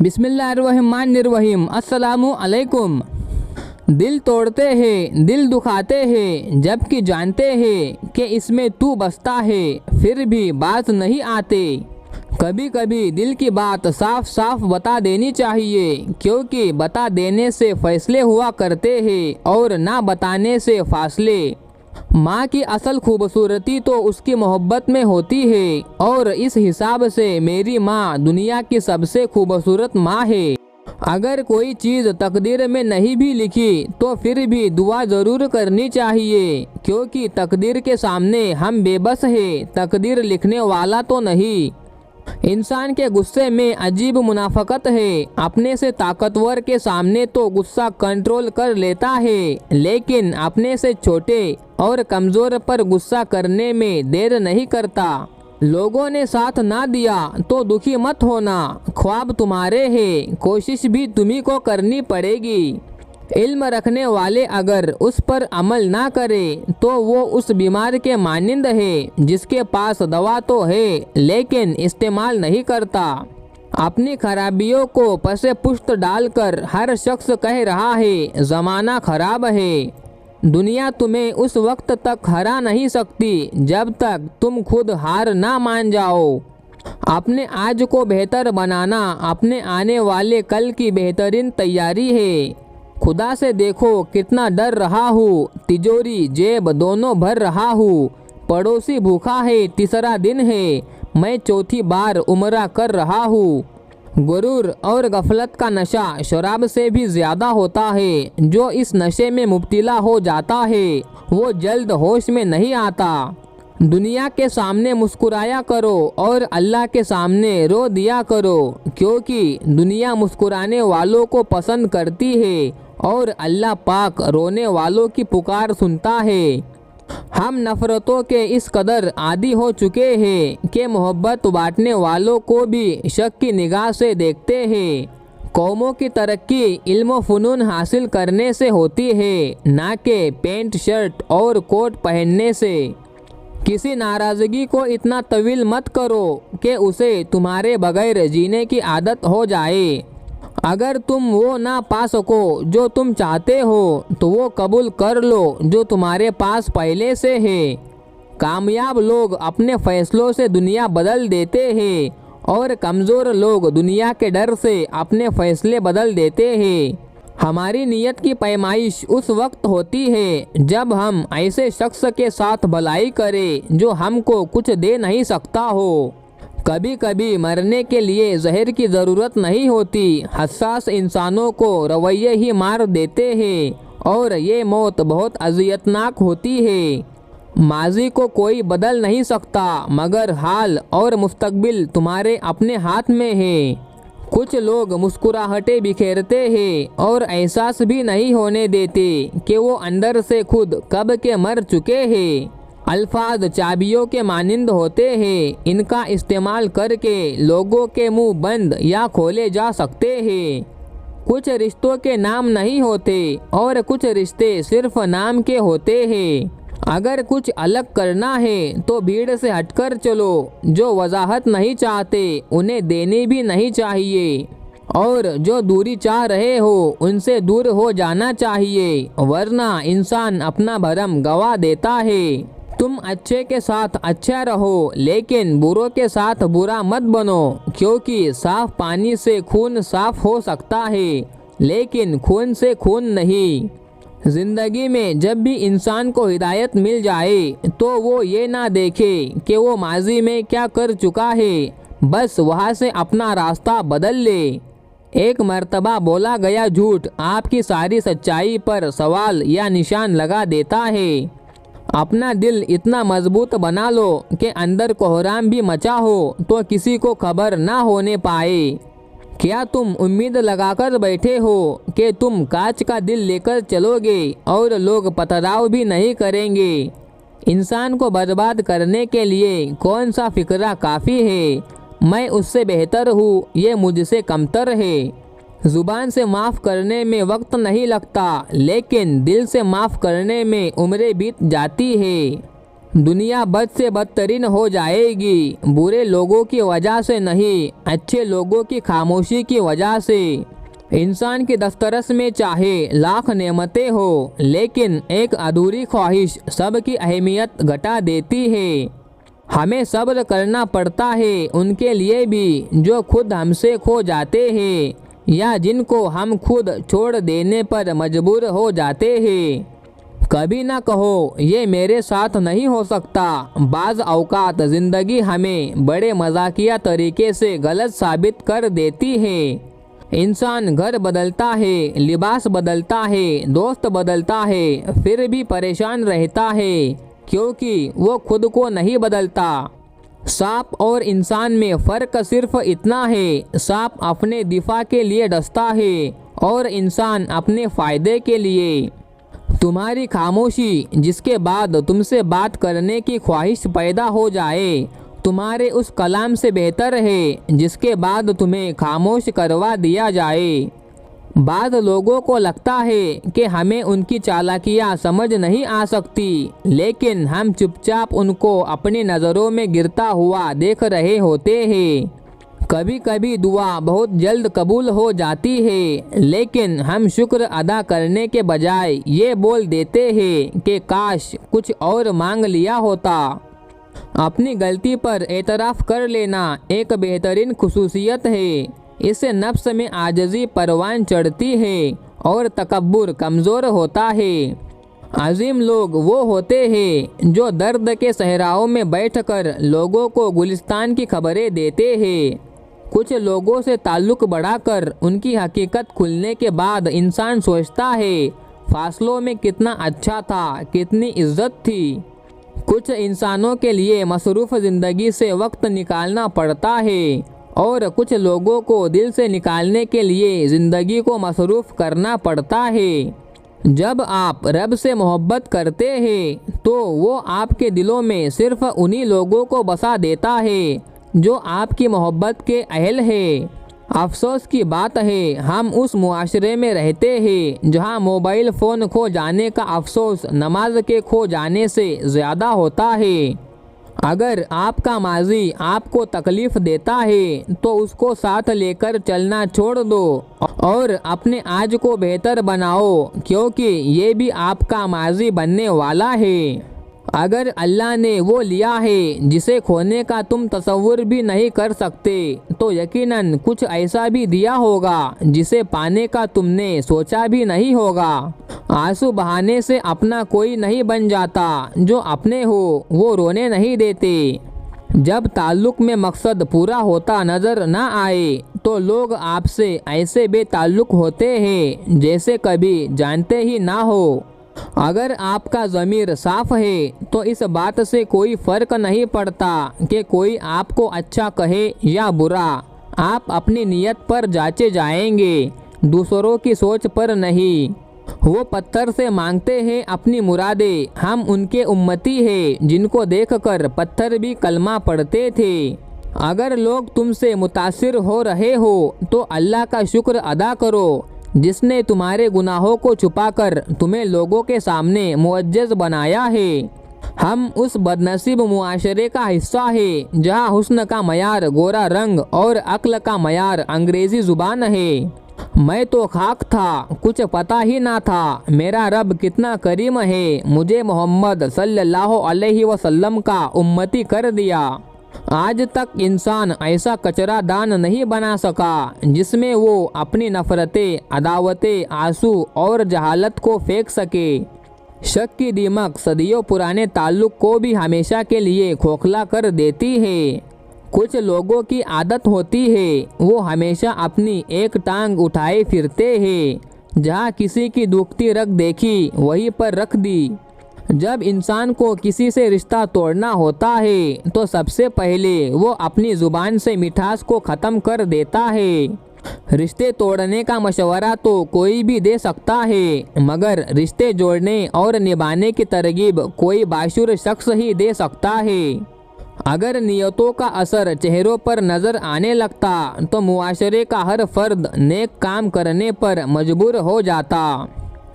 बिस्मिल्लाहिर्रहमानिर्रहीम। अस्सलामु अलैकुम। दिल तोड़ते हैं, दिल दुखाते हैं, जबकि जानते हैं कि इसमें तू बसता है, फिर भी बात नहीं आते। कभी कभी दिल की बात साफ साफ बता देनी चाहिए, क्योंकि बता देने से फैसले हुआ करते हैं और ना बताने से फासले। माँ की असल खूबसूरती तो उसकी मोहब्बत में होती है, और इस हिसाब से मेरी माँ दुनिया की सबसे खूबसूरत माँ है। अगर कोई चीज़ तकदीर में नहीं भी लिखी तो फिर भी दुआ ज़रूर करनी चाहिए, क्योंकि तकदीर के सामने हम बेबस हैं, तकदीर लिखने वाला तो नहीं। इंसान के गुस्से में अजीब मुनाफकत है। अपने से ताकतवर के सामने तो गुस्सा कंट्रोल कर लेता है, लेकिन अपने से छोटे और कमज़ोर पर गुस्सा करने में देर नहीं करता। लोगों ने साथ ना दिया तो दुखी मत होना, ख्वाब तुम्हारे हैं, कोशिश भी तुम्ही को करनी पड़ेगी। इल्म रखने वाले अगर उस पर अमल ना करे तो वो उस बीमार के मानिंद है जिसके पास दवा तो है लेकिन इस्तेमाल नहीं करता। अपनी खराबियों को पसे पुष्ट डालकर हर शख्स कह रहा है ज़माना खराब है। दुनिया तुम्हें उस वक्त तक हरा नहीं सकती जब तक तुम खुद हार ना मान जाओ। अपने आज को बेहतर बनाना अपने आने वाले कल की बेहतरीन तैयारी है। खुदा से देखो कितना डर रहा हूँ, तिजोरी जेब दोनों भर रहा हूँ। पड़ोसी भूखा है, तीसरा दिन है, मैं चौथी बार उम्रा कर रहा हूँ। गुरूर और गफलत का नशा शराब से भी ज़्यादा होता है। जो इस नशे में मुब्तिला हो जाता है वो जल्द होश में नहीं आता। दुनिया के सामने मुस्कुराया करो और अल्लाह के सामने रो दिया करो, क्योंकि दुनिया मुस्कुराने वालों को पसंद करती है और अल्लाह पाक रोने वालों की पुकार सुनता है। हम नफ़रतों के इस कदर आदी हो चुके हैं कि मोहब्बत बांटने वालों को भी शक की निगाह से देखते हैं। कौमों की तरक्की इल्म फ़नून हासिल करने से होती है, ना कि पेंट शर्ट और कोट पहनने से। किसी नाराज़गी को इतना तवील मत करो कि उसे तुम्हारे बगैर जीने की आदत हो जाए। अगर तुम वो ना पा सको जो तुम चाहते हो तो वो कबूल कर लो जो तुम्हारे पास पहले से है। कामयाब लोग अपने फैसलों से दुनिया बदल देते हैं और कमज़ोर लोग दुनिया के डर से अपने फैसले बदल देते हैं। हमारी नीयत की पैमाइश उस वक्त होती है जब हम ऐसे शख्स के साथ भलाई करें जो हमको कुछ दे नहीं सकता हो। कभी कभी मरने के लिए जहर की ज़रूरत नहीं होती, हसास इंसानों को रवैये ही मार देते हैं और ये मौत बहुत अज़ियतनाक होती है। माजी को कोई बदल नहीं सकता, मगर हाल और मुस्तकबिल तुम्हारे अपने हाथ में है। कुछ लोग मुस्कुराहटें बिखेरते हैं और एहसास भी नहीं होने देते कि वो अंदर से खुद कब के मर चुके हैं। अल्फाज चाबियों के मानिंद होते हैं, इनका इस्तेमाल करके लोगों के मुंह बंद या खोले जा सकते हैं। कुछ रिश्तों के नाम नहीं होते और कुछ रिश्ते सिर्फ नाम के होते हैं। अगर कुछ अलग करना है तो भीड़ से हटकर चलो। जो वजाहत नहीं चाहते उन्हें देनी भी नहीं चाहिए, और जो दूरी चाह रहे हो उनसे दूर हो जाना चाहिए, वरना इंसान अपना भरम गवा देता है। तुम अच्छे के साथ अच्छा रहो, लेकिन बुरों के साथ बुरा मत बनो, क्योंकि साफ पानी से खून साफ हो सकता है, लेकिन खून से खून नहीं। ज़िंदगी में जब भी इंसान को हिदायत मिल जाए तो वो ये ना देखे कि वो माजी में क्या कर चुका है, बस वहाँ से अपना रास्ता बदल ले। एक मर्तबा बोला गया झूठ आपकी सारी सच्चाई पर सवाल या निशान लगा देता है। अपना दिल इतना मजबूत बना लो कि अंदर कोहराम भी मचा हो तो किसी को खबर ना होने पाए। क्या तुम उम्मीद लगाकर बैठे हो कि तुम कांच का दिल लेकर चलोगे और लोग पथराव भी नहीं करेंगे? इंसान को बर्बाद करने के लिए कौन सा फिक्रा काफ़ी है? मैं उससे बेहतर हूँ, ये मुझसे कमतर है। ज़ुबान से माफ़ करने में वक्त नहीं लगता, लेकिन दिल से माफ़ करने में उम्रें बीत जाती है। दुनिया बद से बदतरीन हो जाएगी, बुरे लोगों की वजह से नहीं, अच्छे लोगों की खामोशी की वजह से। इंसान की दस्तरस में चाहे लाख नेमतें हो, लेकिन एक अधूरी ख्वाहिश सबकी अहमियत घटा देती है। हमें सब्र करना पड़ता है उनके लिए भी जो खुद हमसे खो जाते हैं या जिनको हम खुद छोड़ देने पर मजबूर हो जाते हैं। कभी ना कहो ये मेरे साथ नहीं हो सकता। बाज़ औकात ज़िंदगी हमें बड़े मजाकिया तरीके से गलत साबित कर देती है। इंसान घर बदलता है, लिबास बदलता है, दोस्त बदलता है, फिर भी परेशान रहता है क्योंकि वो खुद को नहीं बदलता। सांप और इंसान में फ़र्क सिर्फ इतना है, सांप अपने दिफा के लिए डसता है और इंसान अपने फ़ायदे के लिए। तुम्हारी खामोशी जिसके बाद तुमसे बात करने की ख्वाहिश पैदा हो जाए, तुम्हारे उस कलाम से बेहतर है जिसके बाद तुम्हें खामोश करवा दिया जाए। बाद लोगों को लगता है कि हमें उनकी चालाकियाँ समझ नहीं आ सकती, लेकिन हम चुपचाप उनको अपनी नज़रों में गिरता हुआ देख रहे होते हैं। कभी कभी दुआ बहुत जल्द कबूल हो जाती है, लेकिन हम शुक्र अदा करने के बजाय ये बोल देते हैं कि काश कुछ और मांग लिया होता। अपनी गलती पर एतराफ़ कर लेना एक बेहतरीन खुसूसियत है। इससे नफ्स में आजज़ी परवान चढ़ती है और तकब्बुर कमज़ोर होता है। अजीम लोग वो होते हैं जो दर्द के सहराओं में बैठकर लोगों को गुलिस्तान की खबरें देते हैं। कुछ लोगों से ताल्लुक़ बढ़ाकर उनकी हकीकत खुलने के बाद इंसान सोचता है फासलों में कितना अच्छा था, कितनी इज्जत थी। कुछ इंसानों के लिए मसरूफ़ ज़िंदगी से वक्त निकालना पड़ता है और कुछ लोगों को दिल से निकालने के लिए ज़िंदगी को मसरूफ़ करना पड़ता है। जब आप रब से मोहब्बत करते हैं तो वो आपके दिलों में सिर्फ़ उन्हीं लोगों को बसा देता है जो आपकी मोहब्बत के अहल है। अफसोस की बात है हम उस मुआशरे में रहते हैं जहां मोबाइल फ़ोन खो जाने का अफसोस नमाज के खो जाने से ज़्यादा होता है। अगर आपका माजी आपको तकलीफ़ देता है तो उसको साथ लेकर चलना छोड़ दो और अपने आज को बेहतर बनाओ, क्योंकि ये भी आपका माजी बनने वाला है। अगर अल्लाह ने वो लिया है जिसे खोने का तुम तसव्वुर भी नहीं कर सकते, तो यकीनन कुछ ऐसा भी दिया होगा जिसे पाने का तुमने सोचा भी नहीं होगा। आंसू बहाने से अपना कोई नहीं बन जाता, जो अपने हो वो रोने नहीं देते। जब ताल्लुक़ में मकसद पूरा होता नज़र ना आए तो लोग आपसे ऐसे बेताल्लुक़ होते हैं जैसे कभी जानते ही ना हो। अगर आपका ज़मीर साफ़ है तो इस बात से कोई फ़र्क नहीं पड़ता कि कोई आपको अच्छा कहे या बुरा। आप अपनी नियत पर जांचे जाएंगे, दूसरों की सोच पर नहीं। वो पत्थर से मांगते हैं अपनी मुरादें, हम उनके उम्मती हैं जिनको देखकर पत्थर भी कलमा पढ़ते थे। अगर लोग तुमसे मुतासिर हो रहे हो तो अल्लाह का शुक्र अदा करो जिसने तुम्हारे गुनाहों को छुपाकर तुम्हें लोगों के सामने मुअज्जज़ बनाया है। हम उस बदनसीब मुआशरे का हिस्सा है जहाँ हुस्न का मयार गोरा रंग और अक्ल का मयार अंग्रेज़ी ज़ुबान है। मैं तो खाक था, कुछ पता ही ना था मेरा रब कितना करीम है, मुझे मोहम्मद सल्लल्लाहु अलैहि वसल्लम का उम्मती कर दिया। आज तक इंसान ऐसा कचरा दान नहीं बना सका जिसमें वो अपनी नफ़रतें, अदावतें, आंसू और जहालत को फेंक सके। शक की दीमक सदियों पुराने ताल्लुक़ को भी हमेशा के लिए खोखला कर देती है। कुछ लोगों की आदत होती है वो हमेशा अपनी एक टांग उठाए फिरते हैं, जहाँ किसी की दुखती रग देखी वहीं पर रख दी। जब इंसान को किसी से रिश्ता तोड़ना होता है तो सबसे पहले वो अपनी ज़ुबान से मिठास को ख़त्म कर देता है। रिश्ते तोड़ने का मशवरा तो कोई भी दे सकता है, मगर रिश्ते जोड़ने और निभाने की तरगीब कोई बाशुर शख्स ही दे सकता है। अगर नियतों का असर चेहरों पर नज़र आने लगता तो मुआशरे का हर फर्द नेक काम करने पर मजबूर हो जाता।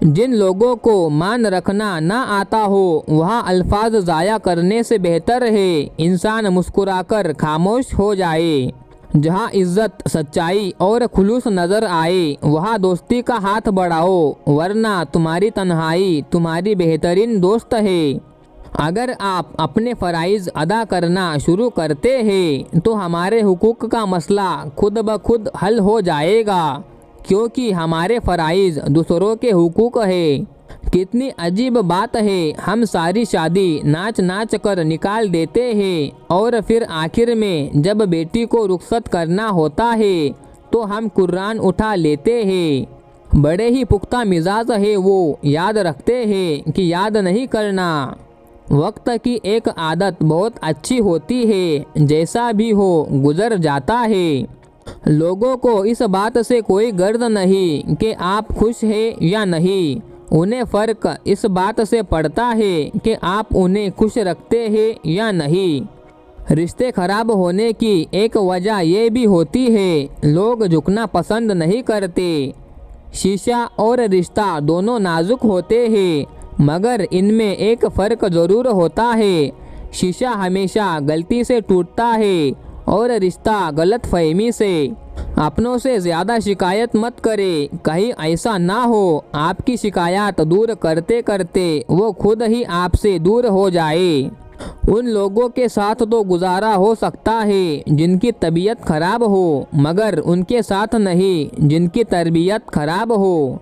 जिन लोगों को मान रखना ना आता हो वह अल्फाज ज़ाया करने से बेहतर है इंसान मुस्कुराकर खामोश हो जाए। जहाँ इज्जत, सच्चाई और खुलूस नज़र आए वहाँ दोस्ती का हाथ बढ़ाओ, वरना तुम्हारी तन्हाई तुम्हारी बेहतरीन दोस्त है। अगर आप अपने फ़राइज़ अदा करना शुरू करते हैं तो हमारे हुकूक का मसला खुद ब खुद हल हो जाएगा, क्योंकि हमारे फ़राइज़ दूसरों के हुकूक है। कितनी अजीब बात है, हम सारी शादी नाच नाच कर निकाल देते हैं और फिर आखिर में जब बेटी को रुखसत करना होता है तो हम कुरान उठा लेते हैं। बड़े ही पुख्ता मिजाज है वो, याद रखते हैं कि याद नहीं करना। वक्त की एक आदत बहुत अच्छी होती है, जैसा भी हो गुजर जाता है। लोगों को इस बात से कोई गर्द नहीं कि आप खुश हैं या नहीं, उन्हें फ़र्क इस बात से पड़ता है कि आप उन्हें खुश रखते हैं या नहीं। रिश्ते खराब होने की एक वजह ये भी होती है, लोग झुकना पसंद नहीं करते। शीशा और रिश्ता दोनों नाजुक होते हैं, मगर इनमें एक फ़र्क ज़रूर होता है। शीशा हमेशा गलती से टूटता है और रिश्ता गलत फहमी से। अपनों से ज़्यादा शिकायत मत करें, कहीं ऐसा ना हो आपकी शिकायत दूर करते करते वो खुद ही आपसे दूर हो जाए। उन लोगों के साथ तो गुजारा हो सकता है जिनकी तबीयत खराब हो, मगर उनके साथ नहीं जिनकी तरबियत खराब हो।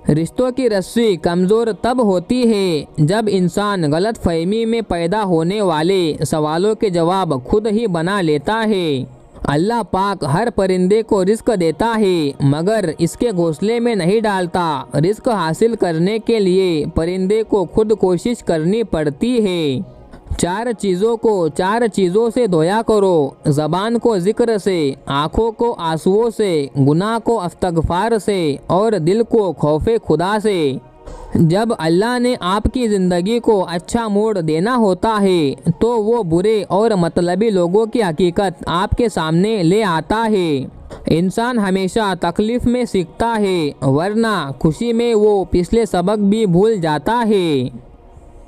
रिश्तों की रस्सी कमज़ोर तब होती है जब इंसान गलत फहमी में पैदा होने वाले सवालों के जवाब खुद ही बना लेता है। अल्लाह पाक हर परिंदे को रिस्क देता है, मगर इसके घोंसले में नहीं डालता। रिस्क हासिल करने के लिए परिंदे को खुद कोशिश करनी पड़ती है। चार चीज़ों को चार चीज़ों से धोया करो, ज़बान को ज़िक्र से, आँखों को आंसुओं से, गुनाह को इस्तग़फ़ार से और दिल को खौफ़े खुदा से। जब अल्लाह ने आपकी ज़िंदगी को अच्छा मोड़ देना होता है तो वो बुरे और मतलबी लोगों की हकीकत आपके सामने ले आता है। इंसान हमेशा तकलीफ़ में सीखता है, वरना खुशी में वो पिछले सबक भी भूल जाता है।